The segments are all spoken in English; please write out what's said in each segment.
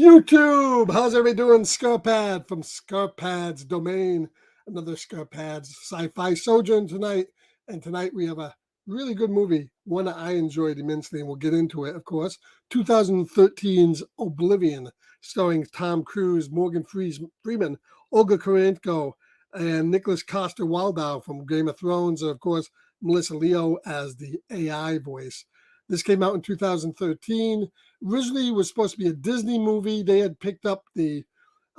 YouTube, how's everybody doing? Scarpad from Scarpad's domain. Another Scarpad's Sci-Fi Sojourn tonight. And tonight we have a really good movie, one that I enjoyed immensely, and we'll get into it, of course. 2013's Oblivion, starring Tom Cruise, Morgan Freeman, Olga Kurylenko, and Nicholas Coster-Waldau from Game of Thrones, and of course, Melissa Leo as the AI voice. This came out in 2013. Originally, it was supposed to be a Disney movie. They had picked up the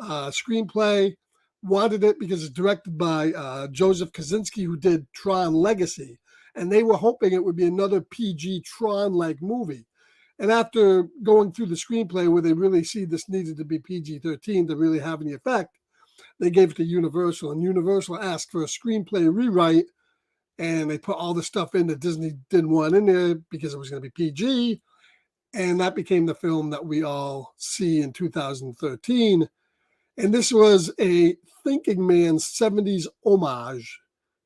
screenplay, wanted it because it's directed by Joseph Kosinski, who did Tron Legacy. And they were hoping it would be another PG Tron-like movie. And after going through the screenplay where they really see this needed to be PG-13 to really have any effect, they gave it to Universal. And Universal asked for a screenplay rewrite, and they put all the stuff in that Disney didn't want in there because it was going to be PG. And that became the film that we all see in 2013. And this was a thinking man's 70s homage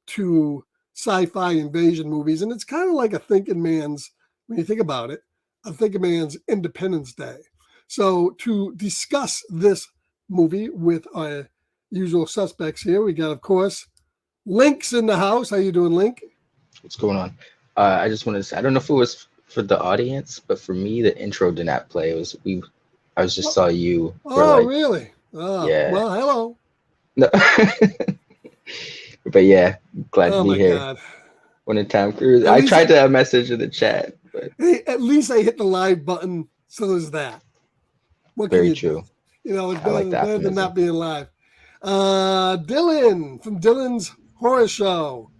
to sci-fi invasion movies. And it's kind of like a thinking man's, when you think about it, a thinking man's Independence Day. So to discuss this movie with our usual suspects here, we got, of course, Link's in the house. How you doing, Link? What's going on? I just wanted to say, I don't know if it was for the audience, but for me, the intro did not play. I just saw you. Really? Oh, yeah. Well, hello. No. But yeah, glad to be here. God. When in Tom Cruise, I tried to message in the chat, but hey, at least I hit the live button, so there's that. What very true. Do? It's better than not being live. Dylan from Dylan's Horror Show.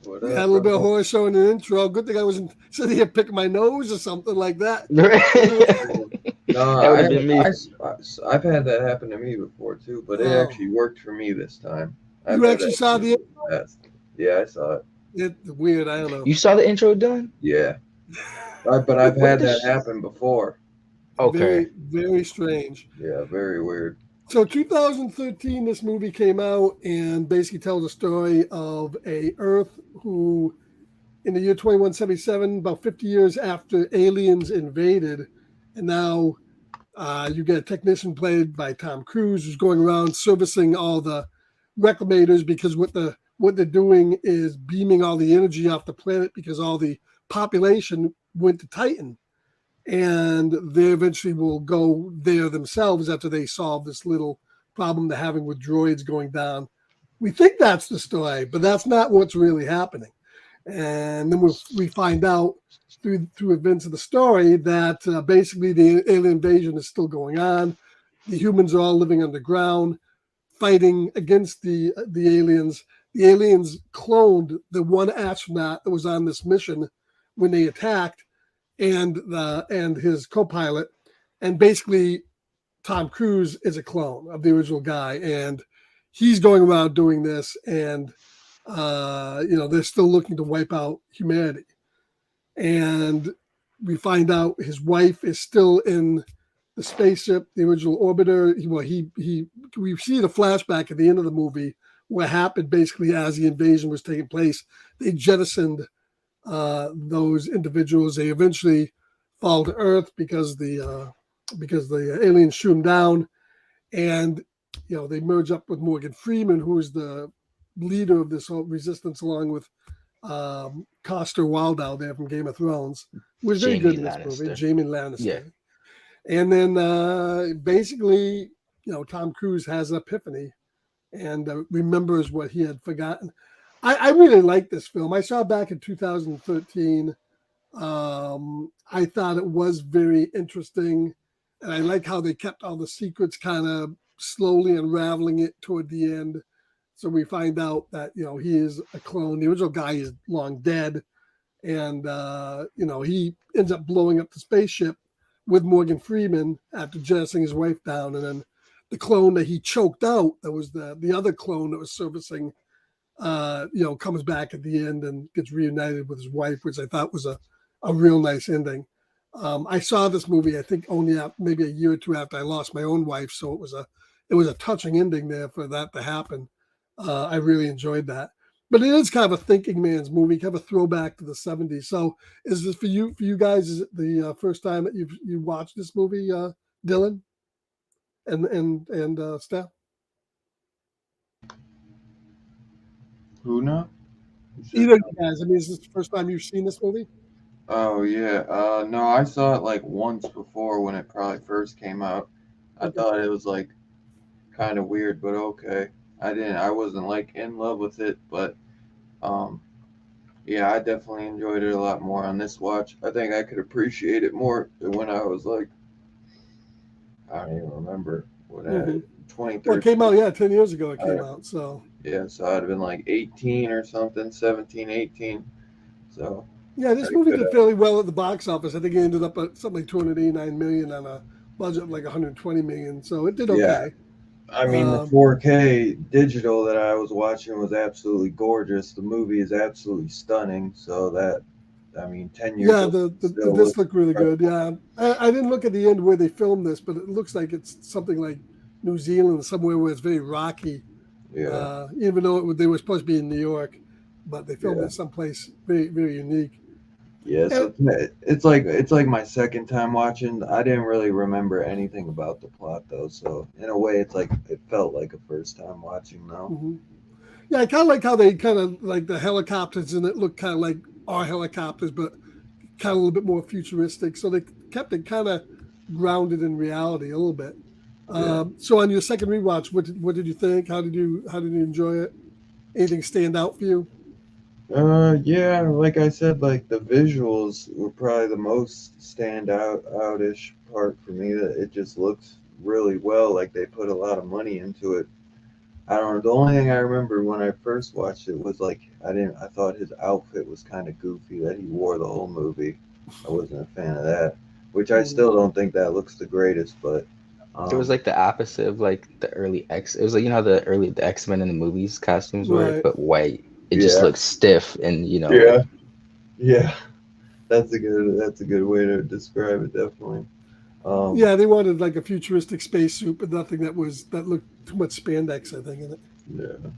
What Had a little bit of horror show in the intro. Good thing I wasn't sitting here picking my nose or something like that. No, that would have been me. I've had that happen to me before too, but it actually worked for me this time. You actually saw the intro? Yeah, I saw it. It's weird. I don't know. You saw the intro, Dylan? Yeah. But I've had that happen before. Okay. Very, very strange. Yeah, very weird. So 2013, this movie came out and basically tells a story of a Earth who, in the year 2177, about 50 years after aliens invaded, and now you get a technician played by Tom Cruise who's going around servicing all the reclamators, because what they're doing is beaming all the energy off the planet because all the population went to Titan. And they eventually will go there themselves after they solve this little problem they're having with droids going down. We think that's the story, but that's not what's really happening. And then we find out through events of the story that basically the alien invasion is still going on. The humans are all living underground, fighting against the aliens. The aliens cloned the one astronaut that was on this mission when they attacked, and his co-pilot, and basically Tom Cruise is a clone of the original guy, and he's going around doing this, and they're still looking to wipe out humanity. And we find out his wife is still in the spaceship, the original orbiter. We see the flashback at the end of the movie what happened basically as the invasion was taking place. They jettisoned those individuals. They eventually fall to Earth because the aliens shoot them down, and they merge up with Morgan Freeman, who is the leader of this whole resistance, along with Coster-Waldau there from Game of Thrones, who was very good in this movie, Jamie Lannister. Yeah. And then basically, Tom Cruise has an epiphany and remembers what he had forgotten. I really like this film. I saw it back in 2013. I thought it was very interesting, and I like how they kept all the secrets kind of slowly unraveling it toward the end. So we find out that, he is a clone. The original guy is long dead, and, he ends up blowing up the spaceship with Morgan Freeman after jettisoning his wife down. And then the clone that he choked out, that was the other clone that was servicing, comes back at the end and gets reunited with his wife, which I thought was a real nice ending. I saw this movie, I think, only maybe a year or two after I lost my own wife, so it was a touching ending there for that to happen. I really enjoyed that. But it is kind of a thinking man's movie, kind of a throwback to the 70s. So is this for you guys? Is it the first time that you watched this movie, Dylan? and Steph? Who now? Either of you guys. I mean, is this the first time you've seen this movie? Oh yeah. No, I saw it like once before when it probably first came out. I Okay. thought it was like kind of weird, but okay. I wasn't like in love with it, but um yeah, I definitely enjoyed it a lot more on this watch. I think I could appreciate it more than when I was like, I don't even remember what Mm-hmm. 20, Well, it 30. came out 10 years ago. It came out, so Yeah, so I'd have been like 18 or something, 17, 18. So yeah, this I movie could did fairly well at the box office. I think it ended up at something like 289 million on a budget of like 120 million. So it did yeah. okay. I mean, the Um, 4K digital that I was watching was absolutely gorgeous. The movie is absolutely stunning. So that, I mean, 10 years yeah, old still this looks looked really good. incredible. Yeah, I didn't look at the end where they filmed this, but it looks like it's something like New Zealand, somewhere where it's very rocky. Yeah, Even though they were supposed to be in New York, but they filmed yeah. it someplace very, very unique. Yeah, And so it's like my second time watching. I didn't really remember anything about the plot though, so in a way, it's like it felt like a first time watching now. mhm. Yeah, I kind of like how they kind of like the helicopters and it looked kind of like our helicopters, but kind of a little bit more futuristic. So they kept it kind of grounded in reality a little bit. Yeah. So on your second rewatch, what did you think? How did you enjoy it? Anything stand out for you? Yeah, like I said, like the visuals were probably the most outish part for me. That it just looks really well. Like they put a lot of money into it. I don't know. The only thing I remember when I first watched it was like I thought his outfit was kind of goofy that he wore the whole movie. I wasn't a fan of that, which I Mm, still don't think that looks the greatest. But It was um, like the opposite of like the early X. It was like how the X-Men in the movies costumes were, right. but white. It just yeah, looked stiff and yeah, yeah. That's a good way to describe it. Definitely. Um, Yeah, they wanted like a futuristic spacesuit, but nothing that looked too much spandex, I think, in it. yeah.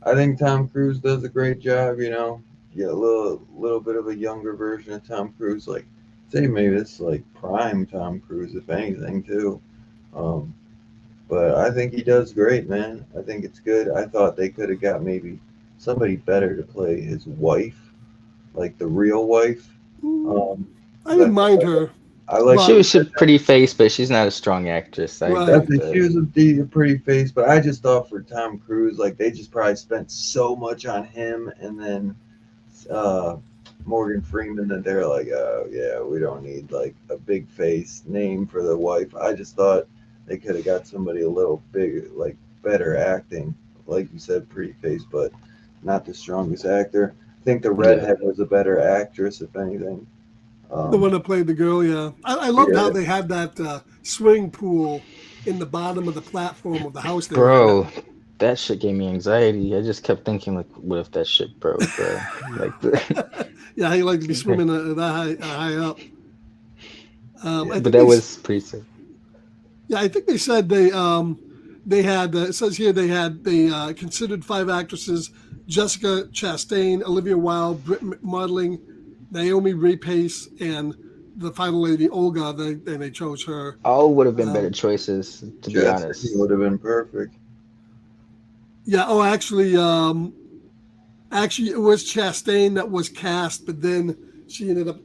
I think Tom Cruise does a great job. Yeah, a little bit of a younger version of Tom Cruise. Like, say maybe it's like prime Tom Cruise, if anything, too. Um, but I think he does great, man. I think it's good. I thought they could have got maybe somebody better to play his wife, like the real wife. Mm, Um, I 'Cause didn't mind her, I like she but was a pretty face, but she's not a strong actress. I right. have definitely she to. was a pretty face, but I just thought for Tom Cruise, like they just probably spent so much on him, and then uh, Morgan Freeman that they're like, oh yeah, we don't need like a big face name for the wife. I just thought they could have got somebody a little big, like better acting, like you said, pretty face, but not the strongest actor. I think the Yeah. redhead was a better actress, if anything. The Um, one that played the girl, yeah. I loved how yeah, they had that swimming pool in the bottom of the platform of the house they were in. Bro, that shit gave me anxiety. I just kept thinking, like, what if that shit broke, bro? Like, Yeah, how you like to be swimming that high up. I but think that was pretty sick. yeah, I think they said they had. It says here they considered five actresses: Jessica Chastain, Olivia Wilde, Britt Modeling, Naomi Rapace, and the final lady Olga. And they chose her. All would have been better Um, choices, to be Chastity honest. would have been perfect. yeah. Oh, actually, it was Chastain that was cast, but then she ended up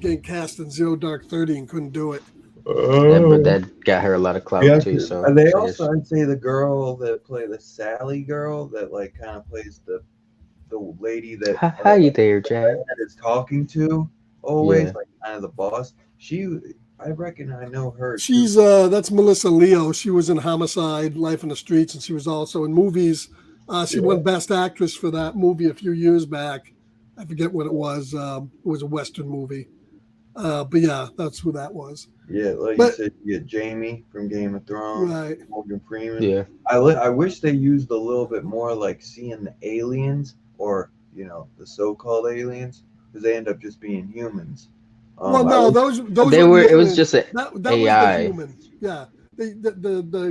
getting cast in Zero Dark 30 and couldn't do it. But Oh. that got her a lot of clout Yeah, too. So and they I also, guess. I'd say the girl that play the Sally girl that like kind of plays the lady that Hi there, Jack. that is talking to always Yeah. like kind of the boss. I reckon I know her too. She's that's Melissa Leo. She was in Homicide, Life in the Streets, and she was also in movies. She Yeah, won Best Actress for that movie a few years back. I forget what it was. It was a Western movie. But yeah, that's who that was. yeah, like you But said, you get Jamie from Game of Thrones, right, Morgan Freeman. Yeah. I wish they used a little bit more like seeing the aliens or the so-called aliens because they end up just being humans. well, I no, wish those They were were. the It was aliens. just a That was the AI, humans. Yeah,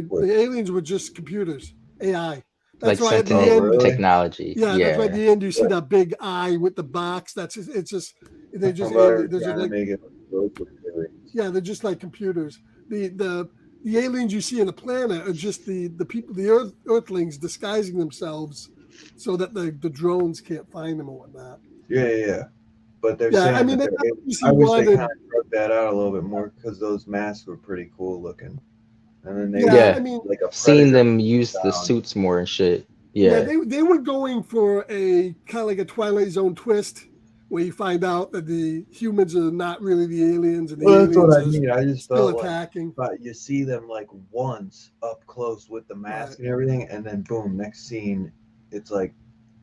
what, the aliens were just computers, AI. That's like why at the oh sentient end, really? technology. yeah, that's why at Yeah. the end you see that big eye with the box. It's just they're I'm just about they're just trying to like make it look aliens. yeah, they're just like computers. The the aliens you see on the planet are just the people, the Earthlings disguising themselves so that the drones can't find them or whatnot. Yeah. But they're Yeah, saying I mean, that obviously I wish why they they. kind of broke that out a little bit more because those masks were pretty cool looking. And then they Yeah, were I mean, like a Seeing predator them use the sound. suits more and shit. yeah, Yeah. they were going for a kind of like a Twilight Zone twist, where you find out that the humans are not really the aliens, and the Well, that's aliens what I are mean. I just still felt like, attacking. but you see them like once up close with the mask and everything, and then boom, next scene, it's like,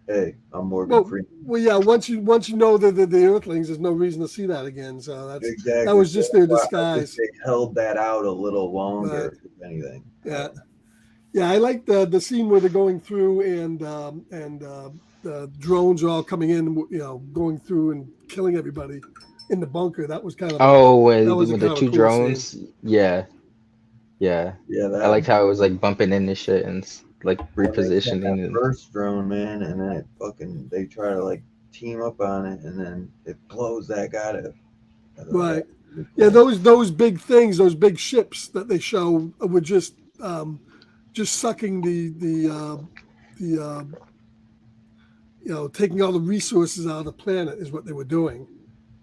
hey, I'm Morgan Freeman. Well, yeah. Once you know that the Earthlings, there's no reason to see that again. So that Exactly. was just their That's why I wish disguise. they held that out a little longer, Right. if anything. Yeah. Yeah, I like the scene where they're going through and the drones are all coming in, going through and killing everybody in the bunker. That was kind of Oh, that was when the kind of a two cool scene. drones. Yeah. Yeah. Yeah, I liked that how it was like bumping into shit and like when they sent repositioning that and first drone, man, and then they try to like team up on it, and then it blows that guy to. I thought Right. that was Yeah, cool. those big things, those big ships that they show were just sucking the taking all the resources out of the planet is what they were doing.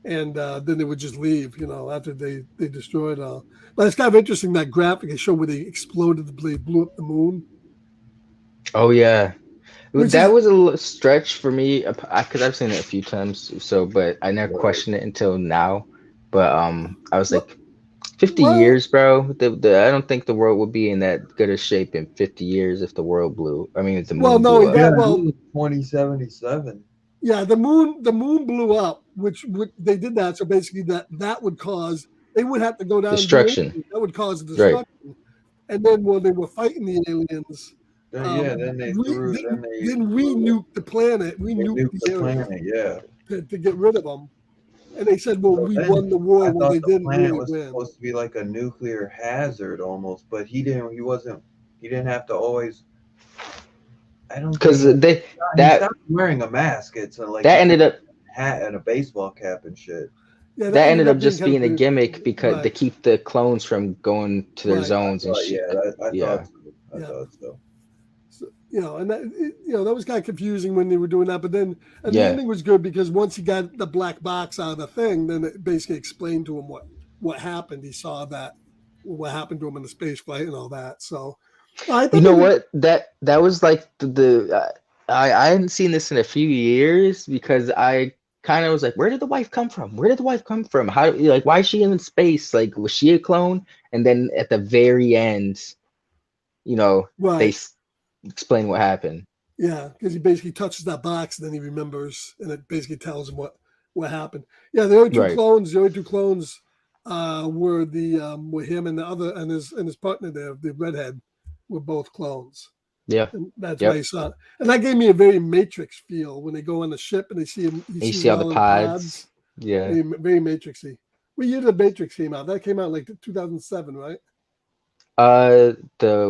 And then they would just leave, after they destroyed all. But it's kind of interesting, that graphic they show where they exploded, they blew up the moon. oh yeah. Which That is was a little stretch for me because I've seen it a few times, so but I never questioned it until now. But I was like, 50 well, years, bro. I don't think the world would be in that good a shape in 50 years if the world blew. I mean, if the moon blew knowing up. Yeah, that, this is 2077. yeah, the moon blew up, which they did that. So basically, that would cause, they would have to go down and do Destruction. anything. That would cause Right. destruction. And then when they were fighting the aliens, Then they threw. then we nuked the planet. We They nuked nuked the the area planet. Yeah. to get rid of them. And they said, "Well, So we then won the war." I Well, thought they the didn't planet really was win. supposed to be like a nuclear hazard almost, but he didn't. He wasn't. He didn't have to always. I don't Because think he that stopped wearing a mask. It's like that he ended took up a hat and a baseball cap and shit. Yeah, that ended up being just kind of being a weird. gimmick because to Right. keep the clones from going to their Right. zones and But shit. I Yeah. thought so. I Yeah. thought so. So, and that was kind of confusing when they were doing that. But then, and the Yeah. ending was good because once he got the black box out of the thing, then it basically explained to him what happened. He saw what happened to him in the space flight and all that. So, I You thought know what? That was like I hadn't seen this in a few years because I kind of was like, where did the wife come from? Where did the wife come from? How like why is she in space? Like was she a clone? And then at the very end, they Right. explain what happened. Yeah, because he basically touches that box and then he remembers, and it basically tells him what happened. Yeah, the only two Right. clones. The only two clones were him and the other and his partner there, the redhead, were both clones. Yeah. And that's why Yep. he saw it. And that gave me a very Matrix feel when they go on the ship and they see him. He And you sees see all the all in pods. Yeah. Very, very Matrixy. What year did the Matrix came out? That came out like 2007, right?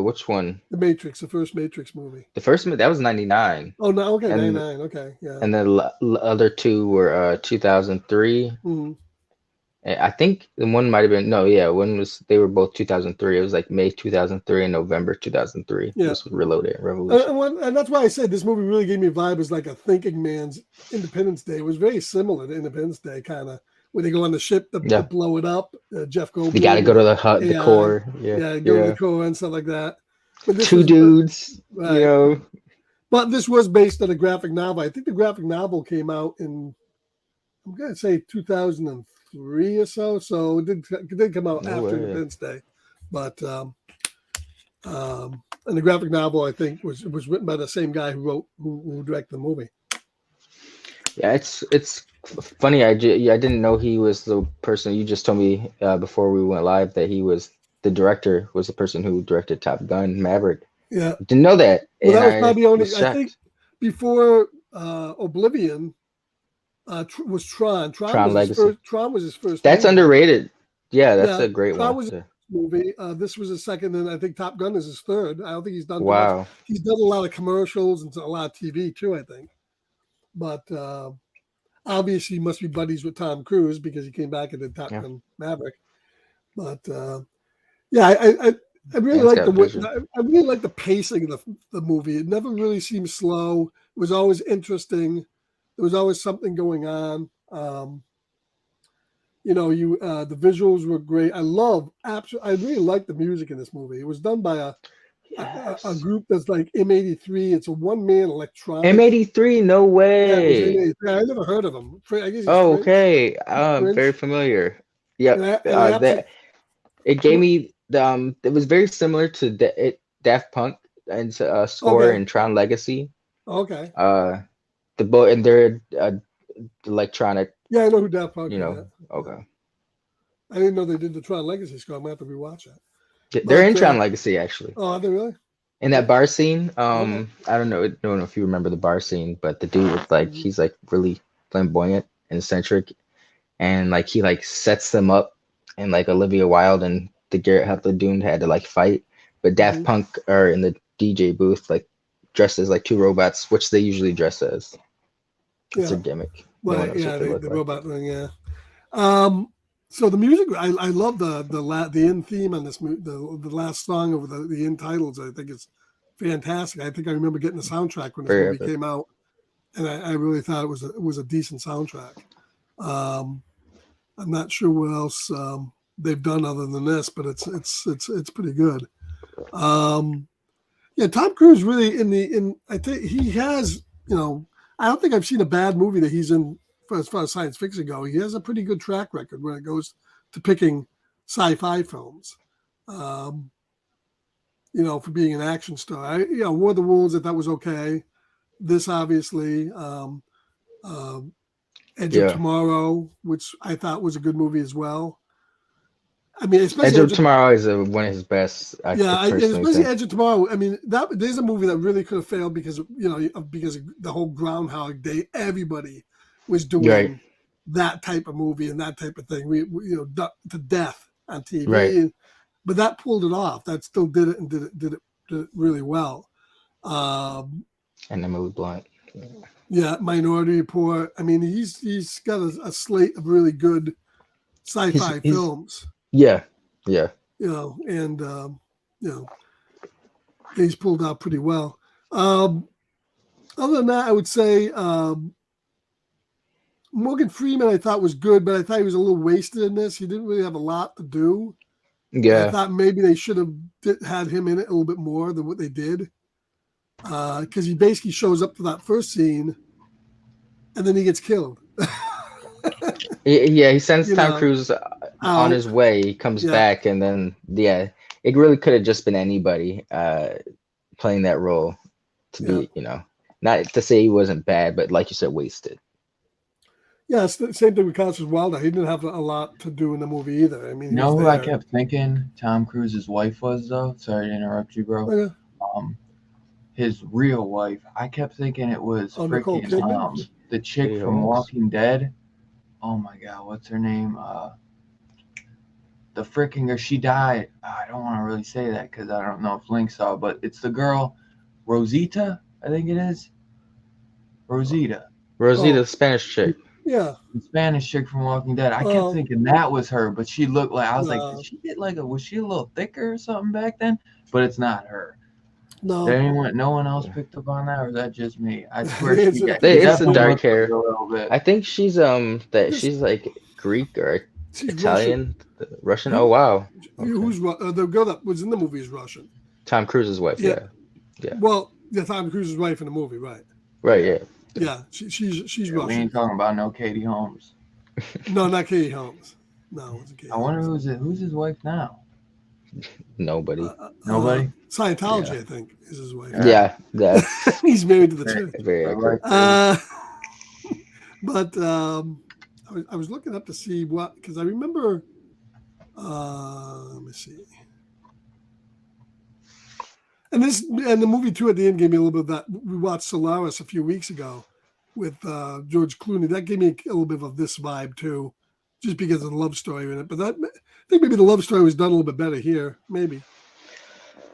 Which one? The Matrix, the first Matrix movie. The first one that was 99. Oh no, okay, And 99. Okay, yeah. and the other two were 2003. Mm-hmm. I think the one might have been they were both 2003. It was like May 2003 and November 2003. Yeah. Was Reloaded Revolution. And that's why I said this movie really gave me a vibe as like a thinking man's Independence Day. It was very similar to Independence Day, kind of, where they go on the ship to blow it up. Jeff Goldblum. You got to go to the core. Yeah, go to the core and stuff like that. But this Two dudes, right. But this was based on a graphic novel. I think the graphic novel came out in, I'm going to say 2003 or so. So it did come out after Independence Day. But and the graphic novel, I think, was written by the same guy who directed the movie. Yeah, it's funny. I didn't know he was the person. You just told me before we went live that he was the director, was the person who directed Top Gun Maverick. Yeah, didn't know that. Well, that was probably only. I think before Oblivion was Tron. Tron was his first. That's movie. Underrated. Yeah, that's a great Tron one. Was movie. This was his second, and I think Top Gun is his third. I don't think he's done. Wow. Much. He's done a lot of commercials and a lot of TV too, I think. But obviously, he must be buddies with Tom Cruise because he came back and did Top Gun Maverick. But I really Man's like got the vision. I really like the pacing of the movie. It never really seemed slow. It was always interesting. There was always something going on. The visuals were great. I really like the music in this movie. It was done by a Yes. group that's like M83. It's a one-man electronic. M83, no Yeah, it was way. M83. I never heard of him. I guess he's Oh, French. okay. Very French. familiar. And Yep. I, and I absolutely, That it gave me the it was very similar to Daft Punk and score okay. and Tron Legacy. Okay. And they're electronic, Yeah, I know who Daft Punk you is. know. Yeah. Okay. I didn't know they did the Tron Legacy score. I'm gonna have to rewatch that. They're But in Tron Legacy actually. are they really? In that bar scene, Okay. I don't know if you remember the bar scene, but the dude with like Mhm. he's like really flamboyant and eccentric, and like he like sets them up, and like Olivia Wilde and the Garrett Hedlund Dune had to like fight, but Daft Mhm. Punk are in the DJ booth like dressed as like two robots, which they usually dress as. It's Yeah. their gimmick. No one Well, knows yeah, what they look the like. robot thing. Yeah. So the music, I love the end theme on this movie. The last song over the end titles. I think it's fantastic. I think I remember getting the soundtrack when this Very movie epic. came out, and I really thought it was a decent soundtrack. Um, I'm not sure what else they've done other than this, but it's pretty good. Um, yeah, Tom Cruise really I think he has, I don't think I've seen a bad movie that he's in as far as science fiction go. He has a pretty good track record when it goes to picking sci-fi films. Um, for being an action star. War of the Worlds, I thought was okay. This obviously, Edge of Yeah. Tomorrow, which I thought was a good movie as well. I mean, Edge especially of Tomorrow is one of his best, I personally especially think. Edge of Tomorrow. I mean, there's a movie that really could have failed because because of the whole Groundhog Day. Everybody was Right, doing that type of movie and that type of thing. To death on right. TV, but that pulled it off. That still did it and did it really well. Um, And Emily Blunt. yeah, Minority Report. I mean, he's got a slate of really good sci-fi He's films. yeah. And he's pulled out pretty well. Other than that, I would say Morgan Freeman I thought was good, but I thought he was a little wasted in this. He didn't really have a lot to do. And I Yeah. thought maybe they should have had him in it a little bit more than what they did. Because he basically shows up for that first scene and then he gets killed. Yeah, he sends You Tom know, Cruise on out. his way. He comes Yeah. back, and then it really could have just been anybody playing that role to be, not to say he wasn't bad, but like you said, wasted. Yeah, it's the same thing with Constance Wilder. He didn't have a lot to do in the movie either. I mean, he was Who I there. kept thinking Tom Cruise's wife was, though? Sorry to interrupt you, bro. Oh, yeah. His real wife. I kept thinking it was Nicole freaking Kidman? the chick Katie from Holmes? Walking Dead. Oh my God, what's her name? The freaking or she died. I don't want to really say that because I don't know if Link saw, but it's the girl, Rosita. I think it is. Rosita, Rosita, Oh. the Spanish chick. Yeah. the Spanish chick from Walking Dead. I Oh. kept thinking that was her, but she looked like I was No. like, did she get was she a little thicker or something back then? But it's not her. No. Did no one else picked up on that, or is that just me? I swear It's she a- got It's the definitely dark looked like hair. a little bit. I think she's she's like Greek or She's Italian, Russian. Who- Oh wow, Who's the girl that was in the movie is Russian? Tom Cruise's wife. Yeah. Yeah. Well, Tom Cruise's wife in the movie, right? Right. Yeah. Yeah, she's We Russian. ain't talking about no Katie Holmes. No, not Katie Holmes. No, it wasn't Katie I wonder Holmes. who's his wife now. Nobody. Nobody? Scientology, Yeah. I think, is his wife. Yeah. That's He's married to the church. very accurate. But I was looking up to see what, because I remember. Let me see. And the movie too at the end gave me a little bit of that. We watched Solaris a few weeks ago with George Clooney. That gave me a little bit of this vibe too, just because of the love story in it. But I think maybe the love story was done a little bit better here. Maybe.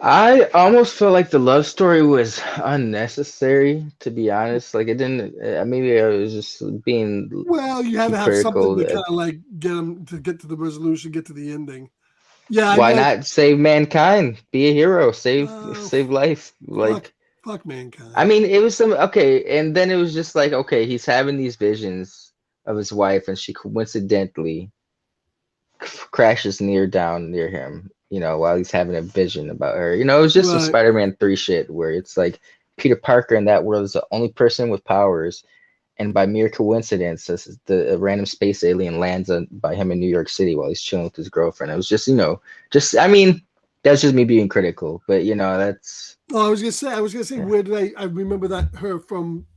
I almost feel like the love story was unnecessary, to be honest. Like it didn't. Maybe I was just being Well, you had too to have something critical. to kind of like get them to get to the resolution, get to the ending. Yeah, Why I know. not save mankind? Be a hero. Save Oh, save life. Like, fuck mankind. I mean, it was some okay, and then it was just like, okay, he's having these visions of his wife, and she coincidentally crashes down near him, while he's having a vision about her. It was just a Right. Spider-Man 3 shit where it's like Peter Parker in that world is the only person with powers, and by mere coincidence, a random space alien lands by him in New York City while he's chilling with his girlfriend. It was just, I mean, that's just me being critical, but that's. Oh, I was gonna say, Yeah. where did I remember that her from?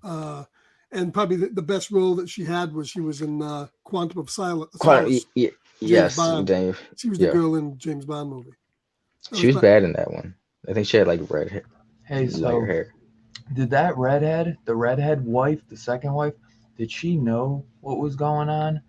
And probably the best role that she had was she was in Quantum of Solace. James Yes, Bond. Dave. She was the Yeah, girl in James Bond movie. she was bad in that one. I think she had like red hair, Hey, lighter so hair. did that the redhead wife, the second wife, did she know what was going on?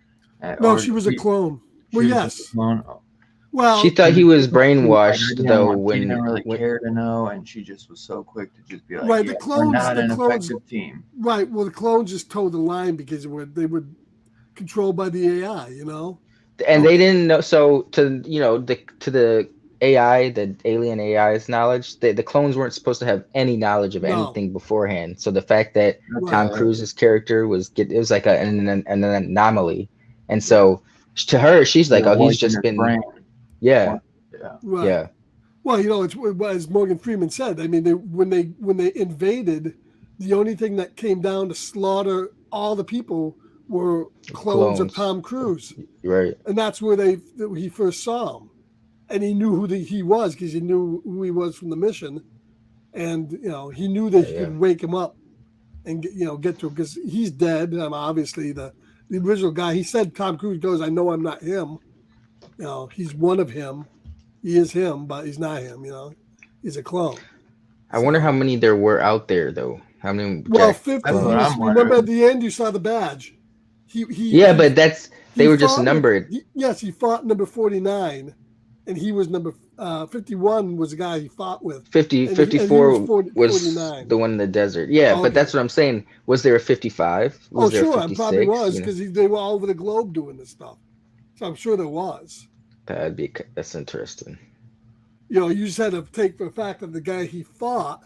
No, Or she was a clone. she Well, was just a yes. clone? Oh. She Well, thought he was Like, brainwashed though she didn't really when care to know, and she just was so quick to just be like, right. yeah, The we're clones. not The an clones. effective team. Right. Well, the clones just towed the line because they were controlled by the AI. and Okay. they didn't know. So to the AI, the alien AI's knowledge, the clones weren't supposed to have any knowledge of No. anything beforehand. So the fact that Tom Right. Cruise's character it was like an anomaly, and so to her, she's like, It oh, he's was in just her been, brain. yeah, Yeah. Right. yeah, Well, it's as Morgan Freeman said. I mean, when they invaded, the only thing that came down to slaughter all the people were clones of clones, Tom Cruise, right? and that's where he first saw him, and he knew who he was because he knew who he was from the mission, and he knew that he Yeah. could wake him up and get to him because he's dead. Obviously the original guy. He said Tom Cruise goes, "I know I'm not him. He's one of him." He is him, but he's not him. He's a clone. I wonder how many there were out there though. How many? Well, Jack 50. That's He what was. I'm Remember wondering. at the end, you saw the badge. Yeah, but they were just fought numbered. Yes, he fought number 49, and he was number 51 was the guy he fought with. 50, and 54 he was was 49. the one in the desert. Yeah, Okay. But that's what I'm saying. Was there a 55? Was there Sure, a I probably 56? was because they were all over the globe doing this stuff. So I'm sure there was. That's interesting. You just had to take for the fact that the guy he fought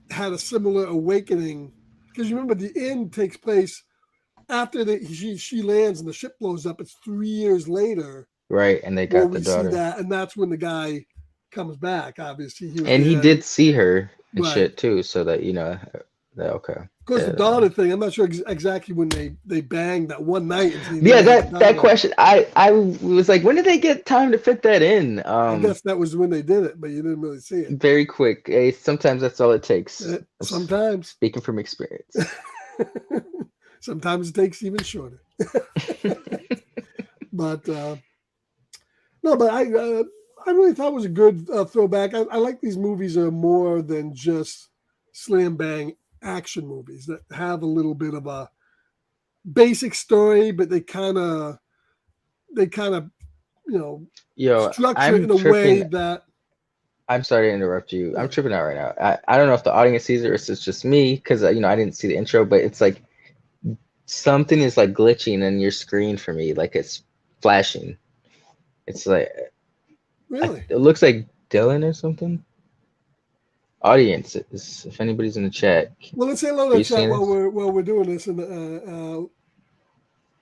had a similar awakening. Because remember, the end takes place after she lands and the ship blows up. It's 3 years later. Right, and they Where got the we daughter. see that, and that's when the guy comes back. Obviously, He did see her and right. shit too, so that okay. Of course, the daughter thing. I'm not sure exactly when they banged that one night. Yeah, that question. I was like, when did they get time to fit that in? I guess that was when they did it, but you didn't really see it. Very quick. Hey, sometimes that's all it takes. Sometimes. Speaking from experience. Sometimes it takes even shorter. But no, but I really thought it was a good throwback. I like these movies are more than just slam bang action movies that have a little bit of a basic story, but they kind of structure it in a way that. I'm sorry to interrupt you. I'm tripping out right now. I don't know if the audience sees it or if it's just me because I didn't see the intro, but it's like something is like glitching in your screen for me, like it's flashing. It's like really. It looks like Dylan or something. Audience, if anybody's in the chat. Well, let's say hello to the chat while we're doing this. And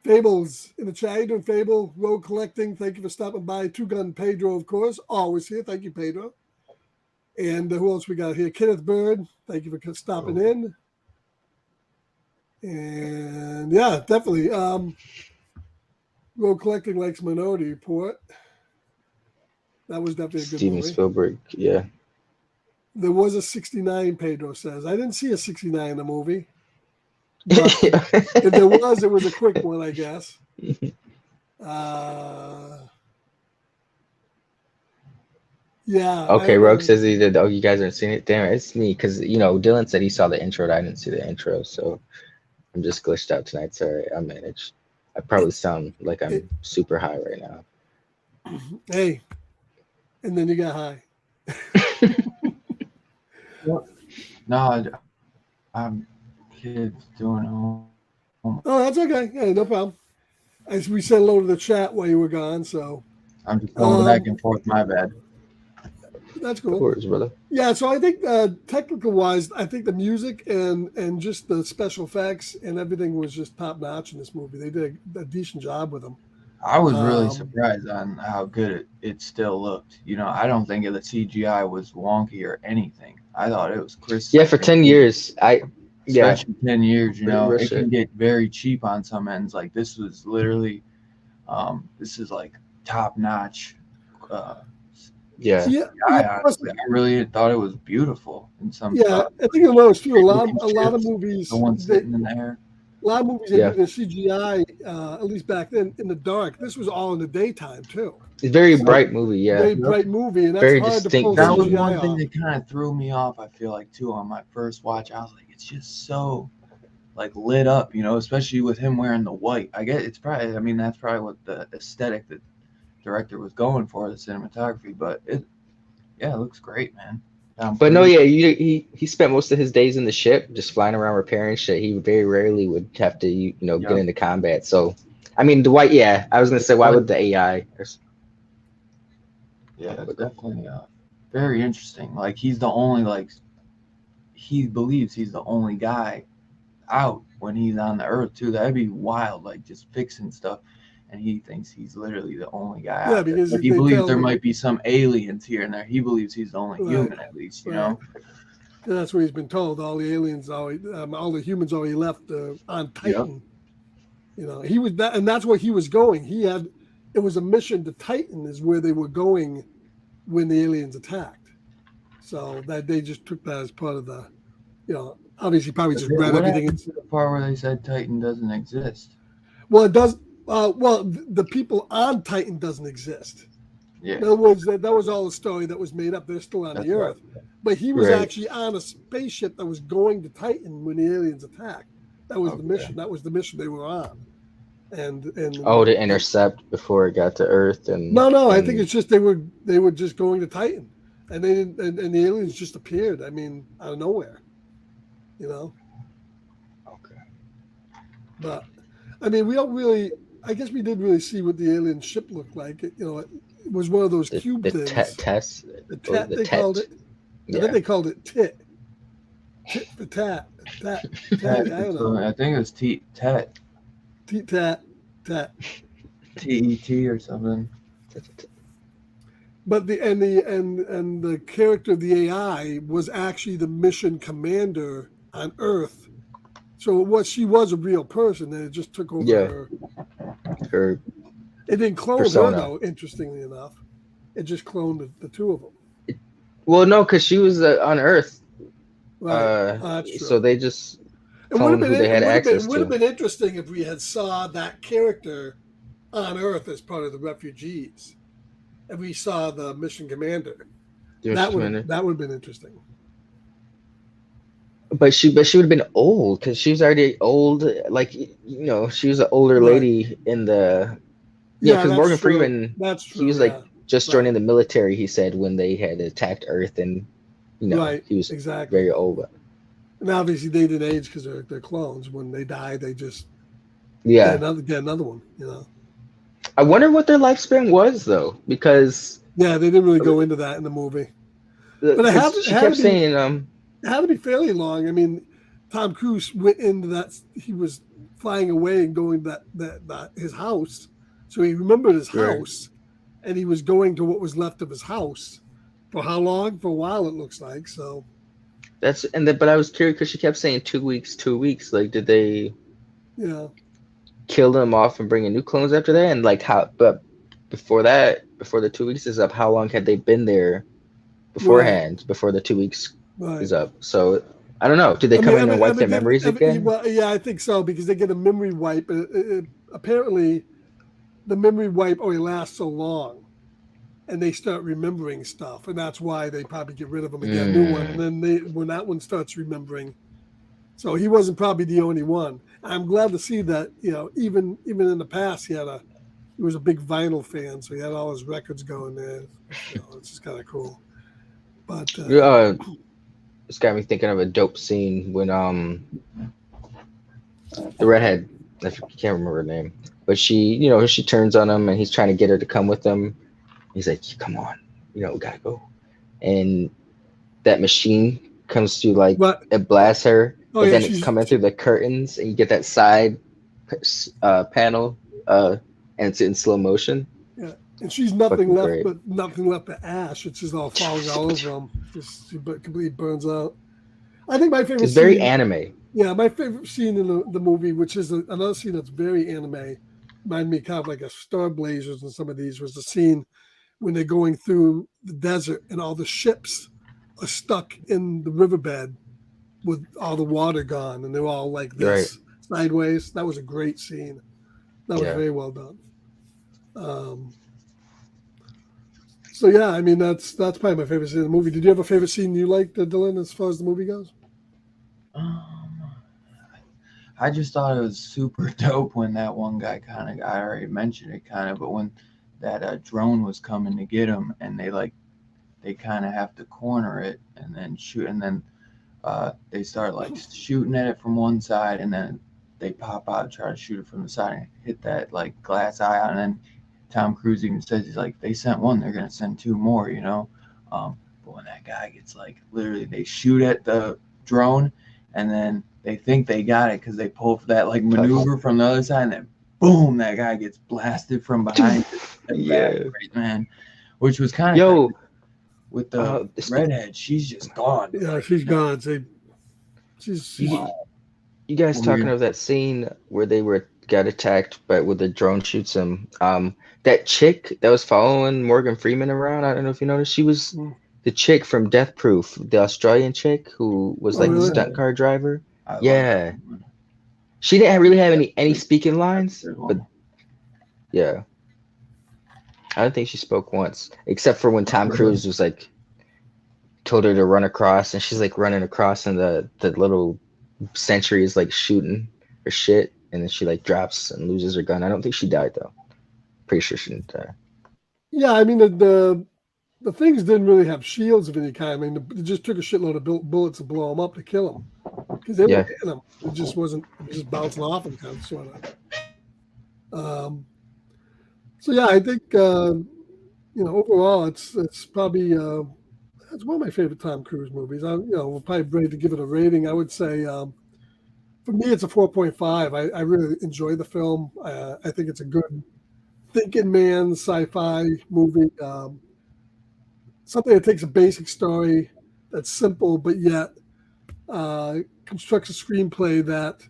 Fable's in the chat. How you doing, Fable? Road Collecting. Thank you for stopping by. Two Gun Pedro, of course, always here. Thank you, Pedro. And who else we got here? Kenneth Bird. Thank you for stopping in. And yeah, definitely. Road Collecting likes Minority Report. That was definitely a good Steven movie. Spielberg, yeah. There was a 69, Pedro says. I didn't see a 69 in the movie. But if there was, it was a quick one, I guess. Yeah. Okay, Rogue says he did. Oh, you guys aren't seeing it? Damn, it's me. Because, Dylan said he saw the intro, and I didn't see the intro. So I'm just glitched out tonight. Sorry, I managed. I probably sound like I'm super high right now. Hey. And then you got high. No, I'm kids doing home. Oh, that's okay. Yeah, no problem. As we said hello to the chat while you were gone, so I'm just going back and forth. My bad. That's Of cool. course, brother. Yeah, so I think technical wise, I think the music and just the special effects and everything was just top notch in this movie. They did a decent job with them. I was really Um, surprised on how good it still looked. You know, I don't think the CGI was wonky or anything. I thought it was crisp. Yeah, for 10 years, yeah, Especially 10 years, you know, real it can shit. get very cheap on some ends. Like this was literally, this is like top notch. Yeah. yeah, I yeah, honestly, I really thought it was beautiful in some yeah. spots. I think you'll notice too. Looking A lot of ships, movies, the one sitting in the air. a lot of movies they Yeah. do the CGI, at least back then, in the dark. This was all in the daytime too. It's a very So, bright movie, yeah. Very bright movie, and that's Very hard to pull distinct That was vision. one CGI thing off. that kind of threw me off. I feel like too on my first watch, I was like, it's just so like lit up, you know, especially with him wearing the white. I guess it's probably, I mean, that's probably what the aesthetic the director was going for, the cinematography. But it looks great, man. But no, yeah, he spent most of his days in the ship, just flying around repairing shit. He very rarely would have to, get into combat. So, I mean, the white, yeah, I was gonna say, why would the AI? Yeah, it's definitely very interesting. Like he's the only he believes he's the only guy out when he's on the Earth too. That'd be wild, like just fixing stuff. And he thinks he's literally the only guy out there. Because Like, he believes there might be some aliens here and there. He believes he's the only human, at least, you know. And that's what he's been told. All the aliens, all the humans already left on Titan. You know, he was that, and that's where he was going. It was a mission to Titan, is where they were going when the aliens attacked. So that they just took that as part of the, obviously probably just read everything. The part where they said Titan doesn't exist. Well, it does. The people on Titan doesn't exist. Yeah. In other words, that was all a story that was made up. They're still on the Earth. Right. But he was actually on a spaceship that was going to Titan when the aliens attacked. That was the mission. That was the mission they were on. And to intercept before it got to Earth No, I think it's just they were just going to Titan, and they didn't, and the aliens just appeared. I mean, out of nowhere, you know. Okay. But I mean, we don't really. I guess we didn't really see what the alien ship looked like. It was one of those cube things. Test. They called it. I think they called it tit. Tit for tat. Tat. I don't know. I think it was tet. Tat. TET or something. But the character of the AI was actually the mission commander on Earth. So she was a real person, and it just took over her. It didn't clone persona. her though. Interestingly enough, it just cloned the two of them. Well, no, because she was on Earth. Right. That's true. So they just It would have who they had access It would have to. been interesting if we had saw that character on Earth as part of the refugees, and we saw the mission commander. That would have been interesting. But she would have been old because she was already old. Like she was an older lady in the. Yeah, because Morgan Freeman. That's true. He was just joining the military. He said when they had attacked Earth, and he was very old. And obviously they didn't age because they're clones. When they die, they just get another one. You know. I wonder what their lifespan was though, because they didn't really go into that in the movie. But she kept saying it had to be fairly long. I mean, Tom Cruise went into that. He was flying away and going to that his house, so he remembered his house, and he was going to what was left of his house. For how long? For a while, it looks like. So but I was curious because she kept saying 2 weeks, 2 weeks. Like, did they? Kill them off and bring in new clones after that, and how? But before that, before the 2 weeks is up, how long had they been there beforehand? Before the 2 weeks is up, so I don't know. Did they come in and wipe their memories again? Well, yeah, I think so because they get a memory wipe. Apparently, the memory wipe only lasts so long, and they start remembering stuff, and that's why they probably get rid of them and get a new one. And then when that one starts remembering, so he wasn't probably the only one. I'm glad to see that. Even in the past, he was a big vinyl fan, so he had all his records going there. It's just kind of cool. But this got me thinking of a dope scene when the redhead, I can't remember her name, but she she turns on him and he's trying to get her to come with him, He's like, come on, we gotta go. And that machine comes to like But it blasts her, oh but yeah, then it's coming through the curtains, and you get that side panel, and it's in slow motion. yeah, and she's nothing Fucking left great. but nothing left but ash. It's just all falling all over them. Just she completely burns out. I think my favorite It's very scene. anime. Yeah, my favorite scene in the movie, which is another scene that's very anime, reminded me kind of like a Star Blazers and some of these, was the scene when they're going through the desert and all the ships are stuck in the riverbed with all the water gone and they're all like this sideways. That was a great scene. That was very well done. So yeah, I mean that's probably my favorite scene in the movie. Did you have a favorite scene you liked, Dylan, as far as the movie goes? I just thought it was super dope when that one guy I already mentioned it but when that drone was coming to get him and they kind of have to corner it and then shoot, and then they start like shooting at it from one side and then they pop out and try to shoot it from the side and hit that like glass eye out, and then Tom Cruise even says, he's like, they sent one, they're gonna send two more, but when that guy gets like, literally they shoot at the drone and then they think they got it because they pull that like maneuver from the other side and then boom, that guy gets blasted from behind. Great, man. Which was kind of with the redhead, she's just gone. Yeah, she's gone. She's you guys talking of that scene where they got attacked, but where the drone shoots them. That chick that was following Morgan Freeman around, I don't know if you noticed, she was the chick from Death Proof, the Australian chick who was like the stunt car driver. Yeah. She didn't really have any speaking lines, but yeah. I don't think she spoke once, except for when Tom Cruise was like told her to run across, and she's like running across, and the little sentry is like shooting her shit, and then she like drops and loses her gun. I don't think she died though. Pretty sure she didn't die. Yeah, I mean the things didn't really have shields of any kind. I mean, it just took a shitload of bullets to blow them up to kill them because they were hitting them. It just wasn't. It was just bouncing off them, kind of sort of. So yeah, I think overall it's probably it's one of my favorite Tom Cruise movies. We're probably ready to give it a rating. I would say for me it's a 4.5. I really enjoy the film. I think it's a good thinking man sci-fi movie. Something that takes a basic story that's simple but yet constructs a screenplay that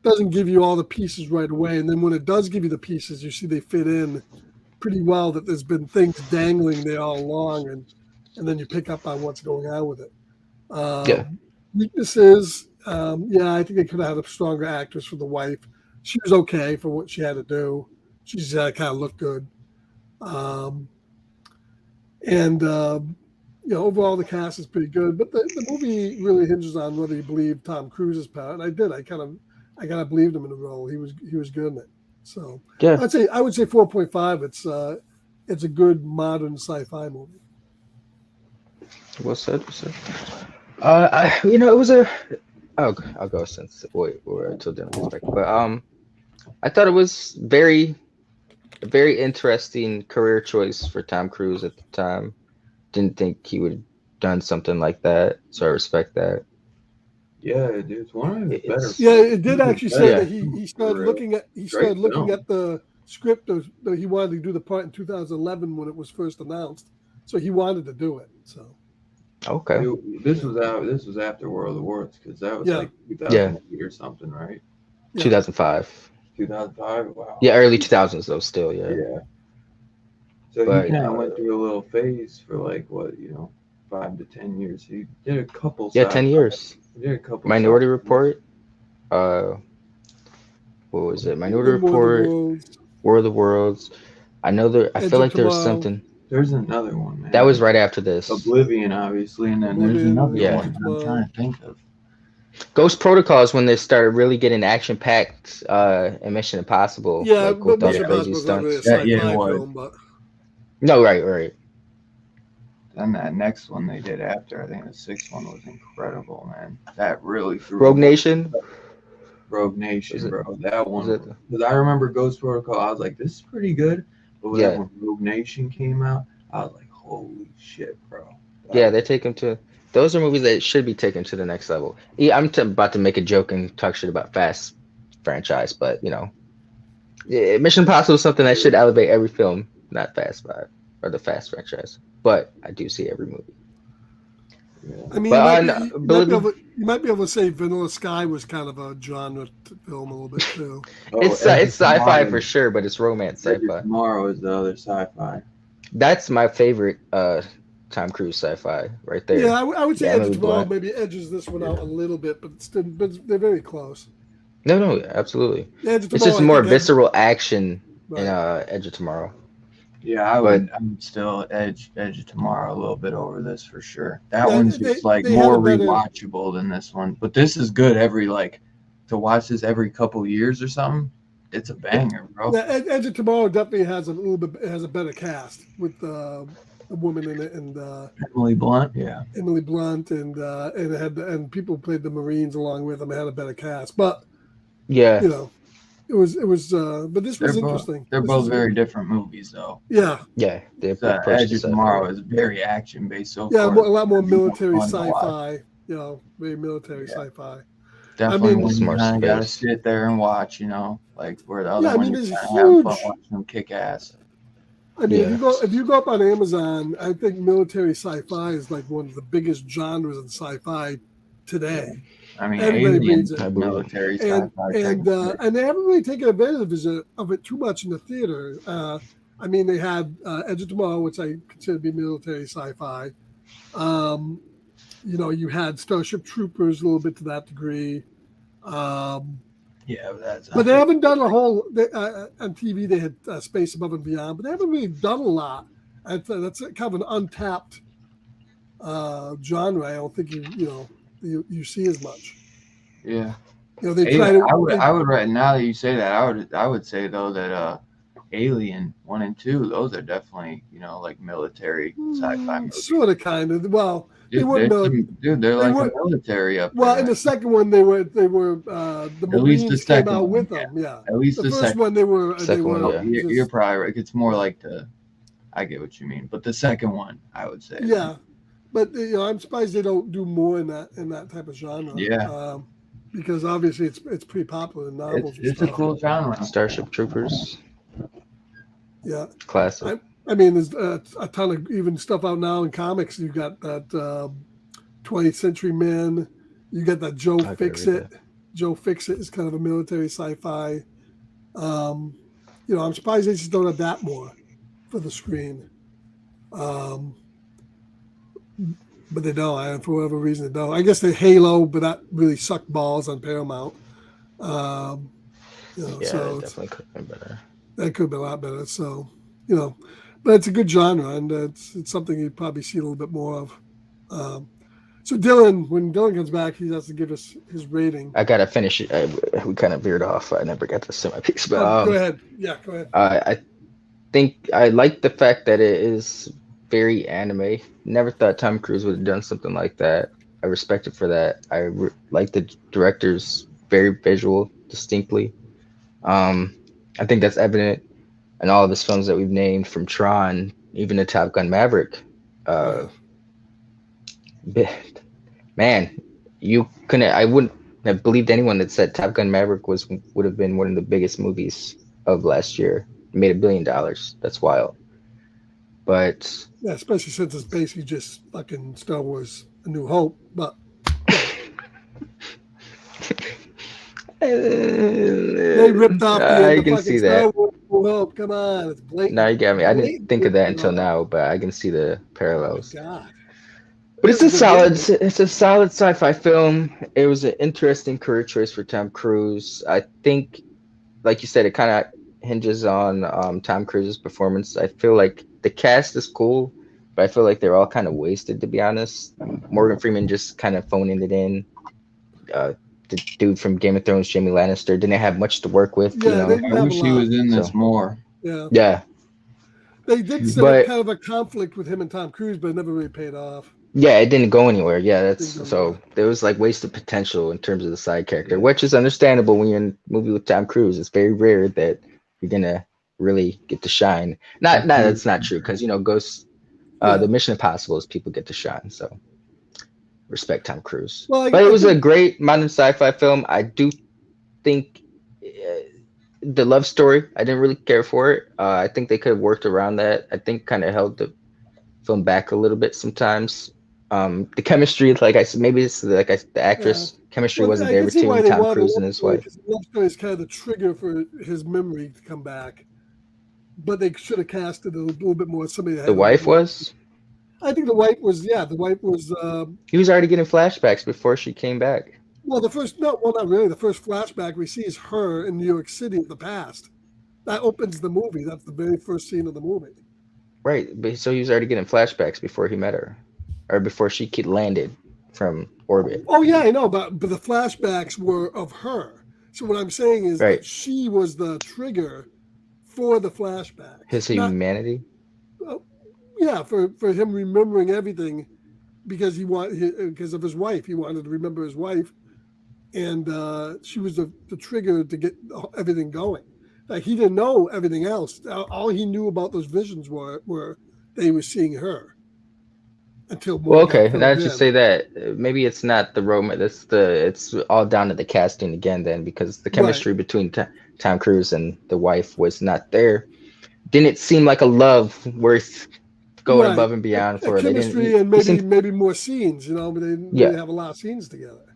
doesn't give you all the pieces right away, and then when it does give you the pieces, you see they fit in pretty well, that there's been things dangling there all along, and then you pick up on what's going on with it. Weaknesses, I think they could have had a stronger actress for the wife. She was okay for what she had to do. She's kind of looked good. Overall the cast is pretty good, but the movie really hinges on whether you believe Tom Cruise's part, and I did. I kind of believed him in the role. He was good in it. So I would say 4.5. It's a good modern sci-fi movie. Well said. It was a. I'll go since we're until dinner gets back. But I thought it was a very interesting career choice for Tom Cruise at the time. Didn't think he would have done something like that, so I respect that. Yeah, it's one of his better. Yeah, it did actually say that he started looking at the script that he wanted to do the part in 2011 when it was first announced. So he wanted to do it. So okay, this was after World of Wars, because that was like 2008 or something, right? 2005. 2005. Wow. Yeah, early 2000s though. Still, yeah. Yeah. So he kind of went through a little phase for 5 to 10 years. He did a couple. 10 years. He did a couple. Minority Report. What was it? Minority Report. War of the Worlds. I know there. I feel like there was something. There's another one, man. That was right after this. Oblivion, obviously, and then there's another one I'm trying to think of. Ghost Protocol is when they started really getting action-packed in Mission Impossible. Yeah, like, with all the crazy stunts. No, right. And that next one they did after, I think the sixth one was incredible, man. That really threw Rogue Nation, bro. That one. Because I remember Ghost Protocol, I was like, this is pretty good. But when Rogue Nation came out, I was like, holy shit, bro. Yeah, they take him to. Those are movies that should be taken to the next level. Yeah, about to make a joke and talk shit about Fast franchise, but yeah, Mission Impossible is something that should elevate every film, not Fast Five or the Fast franchise. But I do see every movie. I mean, But you might be able to say Vanilla Sky was kind of a genre film a little bit too. it's Edge of sci-fi Tomorrow- for sure, but it's romance Edge of sci-fi. Tomorrow is the other sci-fi. That's my favorite Tom Cruise sci-fi right there. Yeah, I would say Yeah, Edge Emily of Tomorrow Blunt. maybe edges this one out a little bit, but they're very close. No, absolutely. Edge of It's Tomorrow, just I more think, had- visceral action right. in Edge of Tomorrow. Yeah, I would still edge of Tomorrow a little bit over this for sure. That Yeah, one's just they have more a better- rewatchable than this one. But this is good to watch this every couple years or something. It's a banger, bro. Yeah, Edge of Tomorrow definitely has a better cast with the woman in it and Emily Blunt, yeah. Emily Blunt and and people who played the Marines along with them. It had a better cast, but Yeah, it was but this was interesting. They're This both was- very different movies, though. yeah. yeah. They The approach Edge the of sci-fi. Tomorrow is very action based. So Yeah, far, a lot more it's more military fun to watch. sci-fi. Very military Yeah. sci-fi. Definitely, mean, when you more kind of gotta space. sit there and watch, like where the other Yeah, I one mean, you're there's kind of having fun huge- watching them kick ass. I mean, Yeah. if you go up on Amazon, I think military sci-fi is like one of the biggest genres in sci-fi today. I mean, Everybody Alien reads it. I believe it. military And sci-fi. and they haven't really taken advantage of it too much in the theater. I mean, they had Edge of Tomorrow, which I consider to be military sci-fi. You had Starship Troopers a little bit to that degree. Yeah, that's. But they haven't done a whole on TV. They had Space Above and Beyond, but they haven't really done a lot. That's kind of an untapped genre. I don't think you see as much. Yeah. They try to. I would right now that you say that, I would say though that Alien 1 and 2, those are definitely like military sci-fi movies. Sort of, kind of. Well, they weren't Dude, they're like a military up well, there. in the second one, they were the least the Marines came second out one, with them. Yeah, At least the the first second. one they were. Second one, yeah. You're probably right. It's more like I get what you mean, but the second one, I would say. Yeah, but I'm surprised they don't do more in that type of genre. Yeah. Because obviously it's pretty popular in novels. It's a cool genre. Starship Troopers, Yeah, classic. I mean, there's a ton of even stuff out now in comics. You got that 20th Century Men. You got that Joe gotta Fix read It. Joe Fix It is kind of a military sci-fi. I'm surprised they just don't adapt more for the screen. But they don't. For whatever reason, they don't. I guess they Halo, but that really sucked balls on Paramount. Yeah, So it definitely could have been better. that could be a lot better. So, but it's a good genre, and it's something you'd probably see a little bit more of. So Dylan, when Dylan comes back, he has to give us his rating. I gotta finish it. We kind of veered off. I never got to say my piece, but Go ahead. Yeah, go ahead. I think I like the fact that it is very anime. Never thought Tom Cruise would have done something like that. I respect it for that. I like the director's very visual, distinctly. I think that's evident in all of his films that we've named, from Tron, even to Top Gun Maverick. Man, I wouldn't have believed anyone that said Top Gun Maverick would have been one of the biggest movies of last year. It made $1 billion. That's wild. But Yeah, especially since it's basically just fucking Star Wars: A New Hope. But they ripped off. I can see Star that. Wars: A New Hope. Come on, it's blatant. Now you got me. I didn't Blatant think of that ripping until off. now, but I can see the parallels. God. But it's a That's a solid, good it's a solid sci-fi film. It was an interesting career choice for Tom Cruise. I think, like you said, it kind of hinges on Tom Cruise's performance. I feel like the cast is cool, but I feel like they're all kind of wasted, to be honest. Morgan Freeman just kind of phoning it in. The dude from Game of Thrones, Jamie Lannister, didn't have much to work with. Yeah, they I didn't have wish a he lot. was in this So- more. Yeah, Yeah, they did set But- up kind of a conflict with him and Tom Cruise, but it never really paid off. yeah, it didn't go anywhere. Yeah, that's Didn't go so anywhere. there was like wasted potential in terms of the side character, which is understandable when you're in a movie with Tom Cruise. It's very rare that you're gonna really get to shine. Not that's not true, because Ghost The Mission Impossible people get to shine. So respect Tom Cruise. Well, But it was a think- great modern sci-fi film. I do think the love story, I didn't really care for it. I think they could have worked around that. I think kind of held the film back a little bit sometimes. The chemistry, like I said, maybe it's like the actress chemistry wasn't I there can see why between they Tom wanted Cruise a and love his story, wife. 'cause the love story is kind of the trigger for his memory to come back. But they should have casted a little bit more. Somebody that had The a little wife bit more- was? I think the wife was. Yeah, the wife was. He was already getting flashbacks before she came back. Well, not really. The first flashback we see is her in New York City in the past. That opens the movie. That's the very first scene of the movie. Right, but so he was already getting flashbacks before he met her, or before she landed from orbit. Oh yeah, I know, but the flashbacks were of her. So what I'm saying is Right. that she was the trigger for the flashbacks. His Not- humanity. yeah, for him remembering everything because because of his wife. He wanted to remember his wife, and she was the trigger to get everything going. Like he didn't know everything else. All he knew about those visions were they were seeing her. Until more Well, got okay, filled now that you in. say that, maybe it's not the romance. It's all down to the casting again, then, because the chemistry between Tom Cruise and the wife was not there. Didn't seem like a love worth going Right. above and beyond for. Chemistry and maybe more scenes, but they didn't really have a lot of scenes together.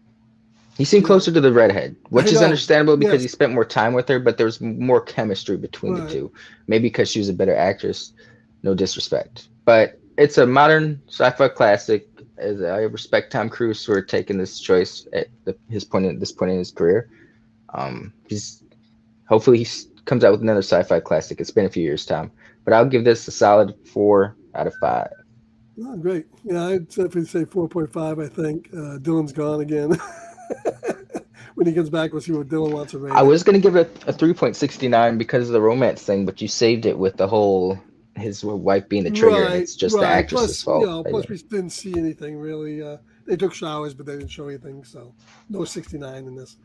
He seemed Yeah. closer to the redhead, which I is know. understandable because Yes. he spent more time with her, but there was more chemistry between the Right. two. Maybe because she was a better actress. No disrespect. But it's a modern sci-fi classic. As I respect Tom Cruise for taking this choice at this point in his career. Hopefully he comes out with another sci-fi classic. It's been a few years, Tom. But I'll give this a solid 4 out of 5. Oh, great. Yeah, I'd definitely say 4.5, I think. Dylan's gone again. When he comes back, we'll see what Dylan wants to rate. I was going to give it a 3.69 because of the romance thing, but you saved it with the whole his wife being the trigger, and it's just the actress's fault. Plus, we didn't see anything really. They took showers, but they didn't show anything, so no 69 in this.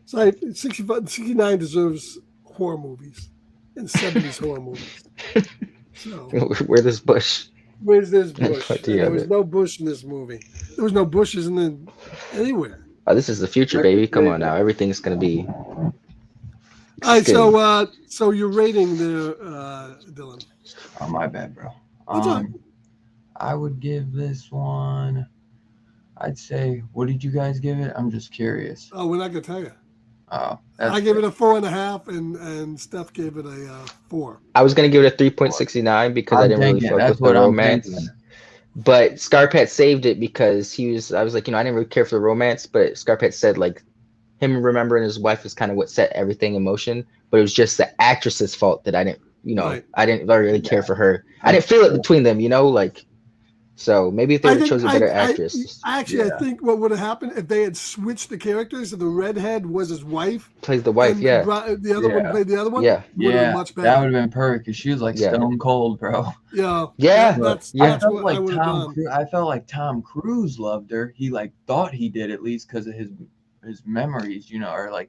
So 69 deserves horror movies and 70s horror movies. So Where this bush? where's this bush? What do And you there have was it? no bush in this movie. There was no bushes anywhere. Oh, this is the future, baby. Come on now. Everything's going to be. All right, so you're rating there, Dylan. Oh, my bad, bro. What's up? I would give this one. I'd say, what did you guys give it? I'm just curious. Oh, we're not gonna tell you. Oh, I gave it a 4.5, and Steph gave it a 4. I was going to give it a 3.69 because I didn't really fuck with the romance. But Scarpad saved it because I was like, I didn't really care for the romance, but Scarpad said like him remembering his wife was kind of what set everything in motion, but it was just the actress's fault that I didn't, Right. I didn't really care for her. I didn't feel it between them, so maybe if they would have chosen a better actress. I think what would have happened if they had switched the characters, if the redhead was his wife, Plays the wife, and yeah. the other one played the other one, Yeah. would have been much better. That would have been perfect because she was like Yeah. stone cold, bro. Yeah. Yeah. That's I felt what like I would have done. I felt like Tom Cruise loved her. He thought he did at least because of his memories, or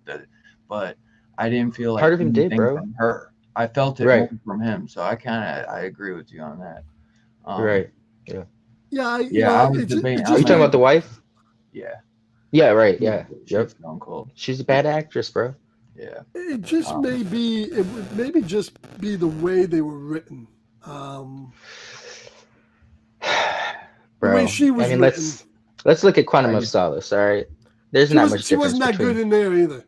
but I didn't feel like Part of him did, anything bro. from her. I felt it Right. more from him, so I agree with you on that. Right. Yeah. I was debating. Are you talking about the wife? Yeah. Yeah, right. Yeah. She's Yep. stone cold. She's a bad actress, bro. Yeah. It just may be. It would maybe just be the way they were written. The Bro. way she was written. let's look at Quantum of Solace. All right. There's not much difference. She wasn't that good in there either.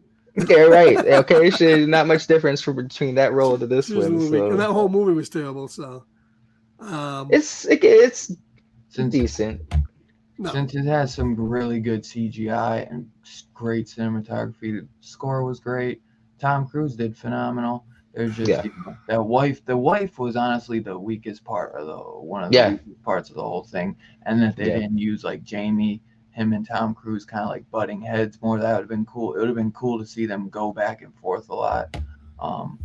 Yeah, right. Okay, there's not much difference between that role to this She was a one. little weak, So and that whole movie was terrible. So, it's Since decent. no. Since it has some really good CGI and great cinematography, the score was great. Tom Cruise did phenomenal. There's just that wife. The wife was honestly the weakest part of one of the weakest parts of the whole thing, and that they didn't use like Jamie, him and Tom Cruise kind of like butting heads more. That would have been cool. It would have been cool to see them go back and forth a lot. I'll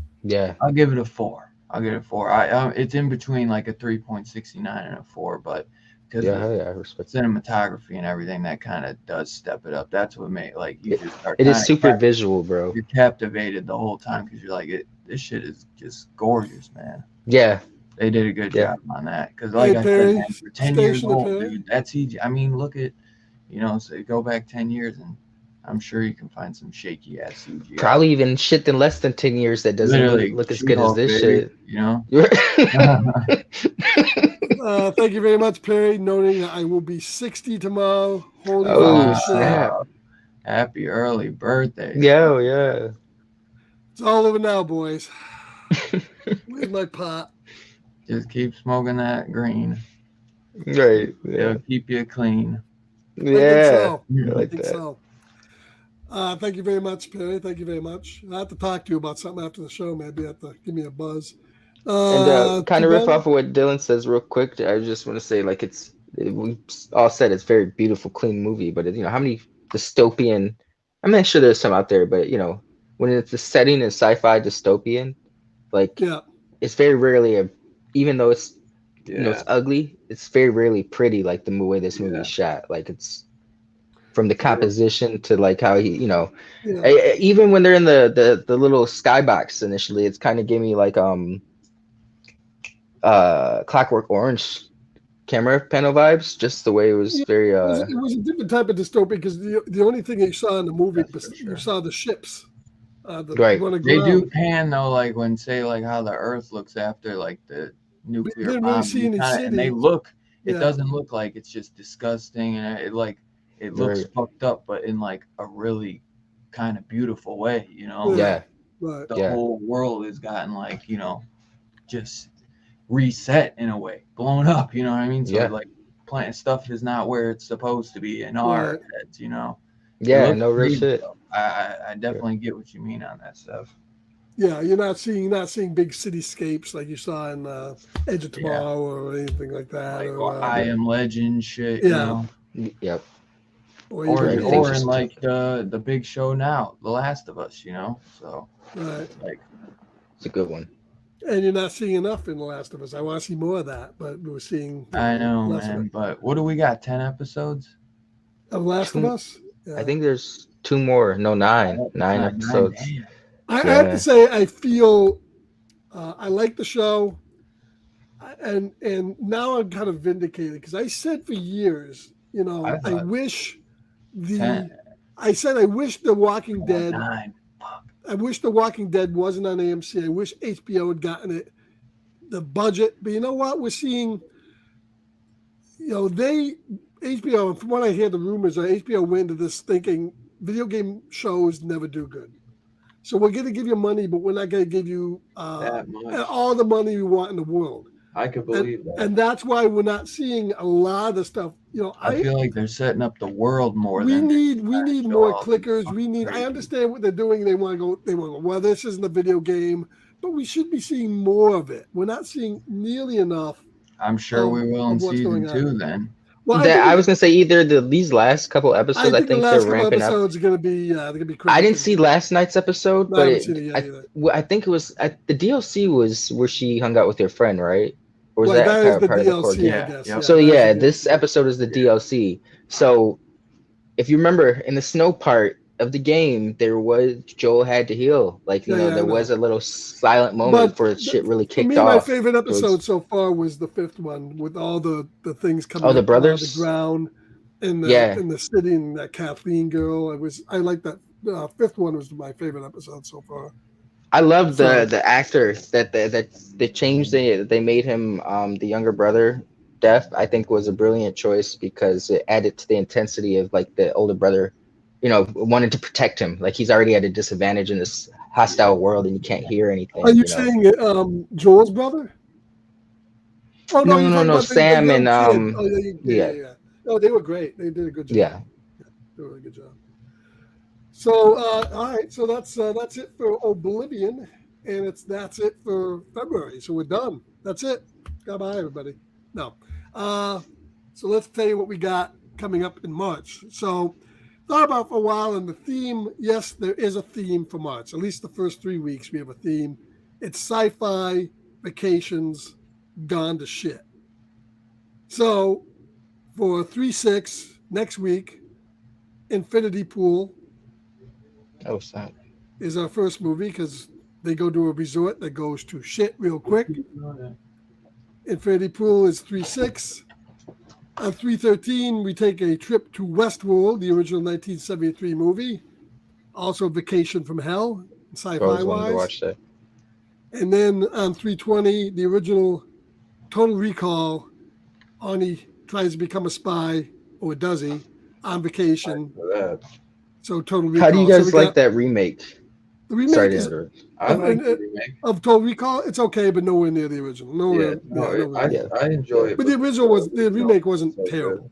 give it a 4. It's in between like a 3.69 and a 4, but because I respect cinematography and everything, that kind of does step it up. That's what made you just start. It is super visual, bro. You're captivated the whole time because you're like, this shit is just gorgeous, man. Yeah, They did a good Yeah. job on that because, like Hey, I Perry, said, man, for 10 years Station to old, Perry. dude, that's CG. I mean, look at, so go back 10 years and I'm sure you can find some shaky ass CGI. Probably even shit in less than 10 years that doesn't Literally, look as good as She-Hulk, this baby, shit. Thank you very much, Perry, noting that I will be 60 tomorrow. Holy Oh, fucking shit. snap. Happy early birthday. Yeah. It's all over now, boys. Where's my pot? Just keep smoking that green. Right. Yeah. It'll keep you clean. I think Yeah. so. I like think that. so. Thank you very much, Perry. Thank you very much. I have to talk to you about something after the show. Maybe you have to give me a buzz. And kind of riff T-Bone? off of what Dylan says real quick. I just want to say, like, we all said it's a very beautiful, clean movie, but how many dystopian? I'm not sure there's some out there, but when it's the setting is sci-fi dystopian, like Yeah. it's very rarely even though it's Yeah. it's ugly, it's very rarely pretty like the way this movie Yeah. is shot. Like it's from the composition to like how he, Yeah. even when they're in the little skybox initially, it's kind of gave me like Clockwork Orange camera panel vibes, just the way it was very It was a different type of dystopia because the only thing you saw in the movie, That's for sure. you saw the ships. Right. On the They ground. do pan though, like when say like how the Earth looks after like the nuclear didn't bomb, really see any and they cities. look. It Yeah. doesn't look like it's just disgusting, and it looks Right. fucked up, but in like a really kind of beautiful way, Yeah. Right. The Yeah. whole world has gotten like just reset in a way, blown up. You know what I mean? So Yeah. like plant stuff is not where it's supposed to be in our Right. heads. It Yeah, looks no real crazy, shit. though. I definitely get what you mean on that stuff. Yeah, you're not seeing big cityscapes like you saw in Edge of Tomorrow or anything like that. Like or, I Am Legend shit, Yeah. Yep. or or even Right. in like the big show now, The Last of Us, So right. like It's a good one. And you're not seeing enough in The Last of Us. I want to see more of that, but we're seeing I know, less of man. it. But what do we got? 10 episodes? Of Last of Us? Yeah. I think there's 2 more. No, 9 episodes. Damn. I have to say, I feel I like the show, and now I'm kind of vindicated because I said for years, I wish I wish The Walking Dead. 9. I wish The Walking Dead wasn't on AMC. I wish HBO had gotten it, the budget. But you know what? We're seeing, HBO, from what I hear, the rumors are HBO went into this thinking video game shows never do good. So we're going to give you money, but we're not going to give you That much. all the money we want in the world. I could believe that. And that's why we're not seeing a lot of the stuff. I feel like they're setting up the world more we than need more all clickers. these We need. crazy- I understand what they're doing. They want to go. Well, this isn't a video game, but we should be seeing more of it. We're not seeing nearly enough. I'm sure we will in of what's season going 2 on. then. Well, I was gonna say either these last couple episodes. I think the last they're couple ramping up. episodes are going to be. They're going to be crazy. I didn't see last night's episode, No, I but haven't seen it yet either. I think it was the DLC was where she hung out with her friend, right? Or was Right, that is the part of the core DLC, game? I Yeah, guess. yep. So that is yeah, the this DLC. episode is the DLC. So if you remember in the snow part of the game, Joel had to heal. Like there was a little silent moment before shit really kicked for me, off. my favorite episode so far was the 5th one with all the things coming. Oh, the up brothers? out of the ground in the city, and that Kathleen girl. I like that. 5th one was my favorite episode so far. I love the actor that they changed. They made him the younger brother deaf. I think was a brilliant choice because it added to the intensity of like the older brother, wanted to protect him. Like he's already at a disadvantage in this hostile world and you can't hear anything. Are you saying Joel's brother? Oh no, no, Sam and yeah. No, they were great. They did a good job. Yeah. They did a good job. So all right, so that's it for Oblivion, and that's it for February. So we're done. That's it. Goodbye, everybody. No. So let's tell you what we got coming up in March. So thought about for a while, and the theme, yes, there is a theme for March. At least the first 3 weeks we have a theme. It's sci-fi vacations gone to shit. So for 3/6 next week, Infinity Pool Oh, stop. is our first movie because they go to a resort that goes to shit real quick. Infinity Pool is 3-6. On 313, we take a trip to Westworld, the original 1973 movie. Also Vacation from Hell, I sci-fi always wanted to wise. watch that. And then on 320, the original Total Recall, Arnie tries to become a spy, or does he, on vacation. For that. So Total Recall. How do you So guys we like got- that remake? The remake Sorry to is, interrupt. I Of- like and- the remake. of Total Recall. It's okay, but nowhere near the original. Nowhere I near. enjoy it. But the original was the remake wasn't so good. terrible.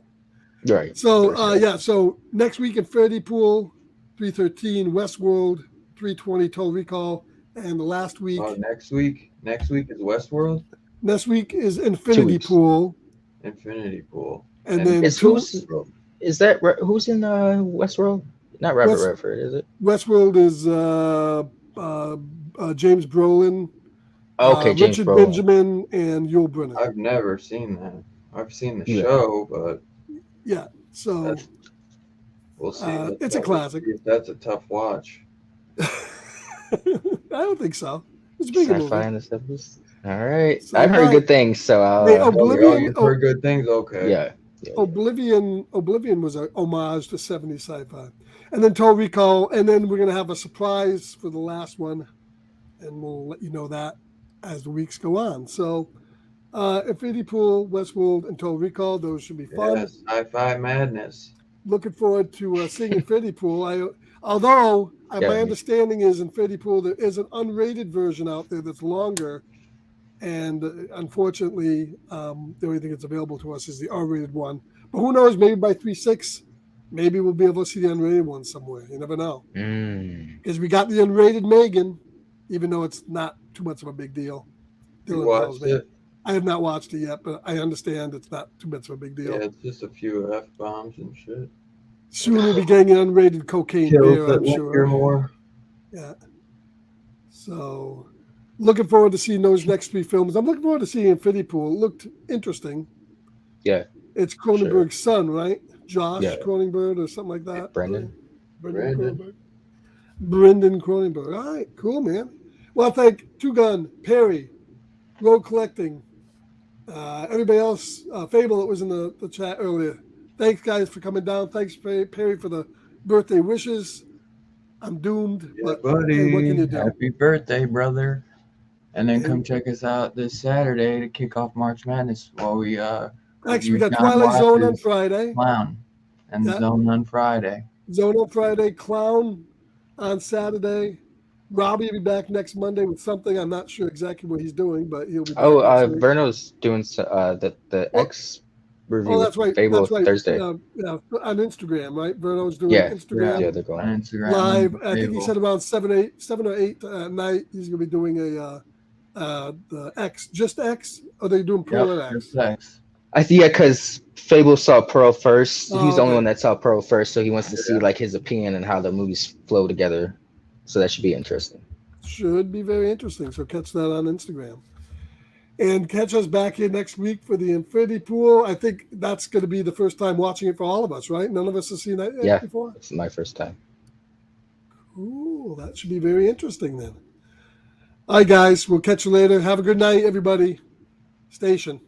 Right. So For sure. so next week Infinity Pool, 313, Westworld, 320, Total Recall, and the last week. Oh, next week is Westworld, Next week is Infinity weeks. Pool, Infinity Pool, and then Is who's that? Who's in Westworld? Not Robert West- Redford, is it? Westworld is James Brolin, Okay, James Richard Brolin. Benjamin, and Yul Brynner. I've never seen that. I've seen the Yeah. show, but Yeah, so that's, we'll see. it's a classic. That's a tough watch. I don't think so. It's a big Sci-fi movie. in the 70s. All right. Sci-fi. I've heard good things, so Hey, Oh, Oblivion. you've heard good things. Okay. yeah. Oblivion was an homage to 70s sci-fi. And then Total Recall, and then we're going to have a surprise for the last one, and we'll let you know that as the weeks go on. So Infinity Pool, Westworld, and Total Recall, those should be fun. Yes, sci-fi madness. Looking forward to seeing Infinity Pool. Although my Yeah. understanding is Infinity Pool, there is an unrated version out there that's longer, and unfortunately, the only thing that's available to us is the R-rated one. But who knows? Maybe by 3.6, maybe we'll be able to see the unrated one somewhere. You never know, because we got the unrated Megan, even though it's not too much of a big deal. You Dylan tells watched me. it? I have not watched it yet, but I understand it's not too much of a big deal. Yeah, it's just a few F-bombs and shit. Soon we'll be getting an unrated Cocaine Kills Bear, that I'm linger sure. more. Yeah. So, looking forward to seeing those next three films. I'm looking forward to seeing Infinity Pool. It looked interesting. Yeah. It's Cronenberg's son, right? Josh Yeah. Cronenberg or something like that. Brendan. Brendan. Cronenberg. Brendan Cronenberg. All right, cool, man. Well, thank Two Gun, Perry, Road Collecting, everybody else, Fable that was in the chat earlier. Thanks, guys, for coming down. Thanks, Perry, for the birthday wishes. I'm doomed, Yeah, but buddy. hey, what can you do? Happy birthday, brother. And then come check us out this Saturday to kick off March Madness while we Actually, we review got John Twilight Zone on Waters' Friday, Clown and Yeah. Zone on Friday. Zone on Friday, Clown on Saturday. Robbie will be back next Monday with something. I'm not sure exactly what he's doing, but he'll be back next week. Verno's doing the Oh. X review Oh, that's with right. Fable That's right. Thursday. Yeah, on Instagram, right? Verno's doing Yeah. Instagram Yeah, they're On going. Instagram. live. and I think he Fable. said around 7 or 8 at night. He's going to be doing the X, just X. Or are they doing Pro or Yep, X? just X. Because Fable saw Pearl first. Oh, He's the only okay. one that saw Pearl first, so he wants to see like his opinion and how the movies flow together. So that should be interesting. Should be very interesting. So catch that on Instagram. And catch us back here next week for the Infinity Pool. I think that's going to be the first time watching it for all of us, right? None of us have seen that yet Yeah. before. It's my first time. Cool. That should be very interesting then. All right, guys. We'll catch you later. Have a good night, everybody. Station.